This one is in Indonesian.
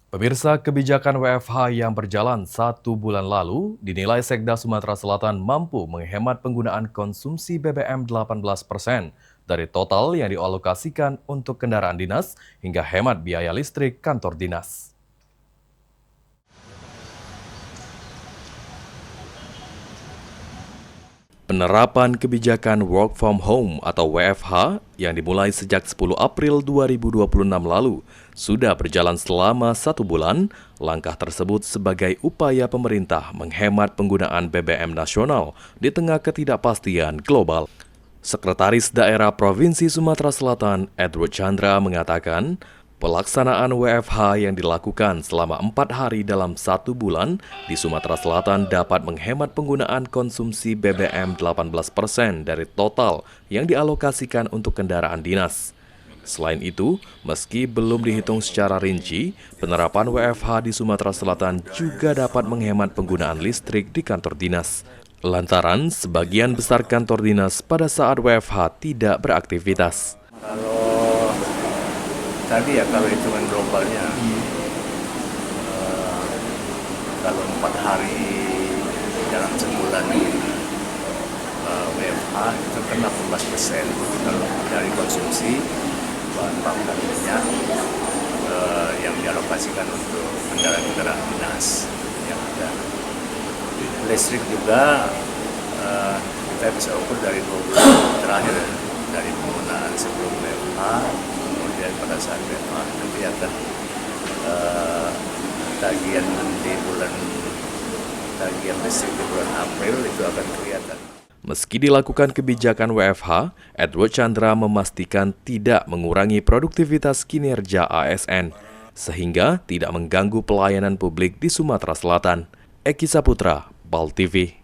Pemirsa, kebijakan WFH yang berjalan 1 bulan lalu dinilai Sekda Sumatera Selatan mampu menghemat penggunaan konsumsi BBM 18% dari total yang dialokasikan untuk kendaraan dinas hingga hemat biaya listrik kantor dinas. Penerapan kebijakan Work from Home atau WFH yang dimulai sejak 10 April 2026 lalu sudah berjalan selama 1 bulan. Langkah tersebut sebagai upaya pemerintah menghemat penggunaan BBM nasional di tengah ketidakpastian global. Sekretaris Daerah Provinsi Sumatera Selatan, Edward Chandra, mengatakan pelaksanaan WFH yang dilakukan selama 4 hari dalam 1 bulan di Sumatera Selatan dapat menghemat penggunaan konsumsi BBM 18% dari total yang dialokasikan untuk kendaraan dinas. Selain itu, meski belum dihitung secara rinci, penerapan WFH di Sumatera Selatan juga dapat menghemat penggunaan listrik di kantor dinas. Lantaran sebagian besar kantor dinas pada saat WFH tidak beraktivitas. Kalau tadi kalau hitungan globalnya, kalau 4 hari dalam sebulan WFH itu kan 18% kalau dari konsumsi bahan bakar dan minyak yang dialokasikan untuk kendaraan-kendaraan dinas yang ada. Listrik juga kita bisa ukur dari 2 bulan terakhir dari penggunaan sebelum WFH. Kemudian pada saat WFH nanti akan tagihan listrik di bulan April itu akan kelihatan. Meski dilakukan kebijakan WFH, Edward Chandra memastikan tidak mengurangi produktivitas kinerja ASN, sehingga tidak mengganggu pelayanan publik di Sumatera Selatan. Eki Saputra, BAL TV.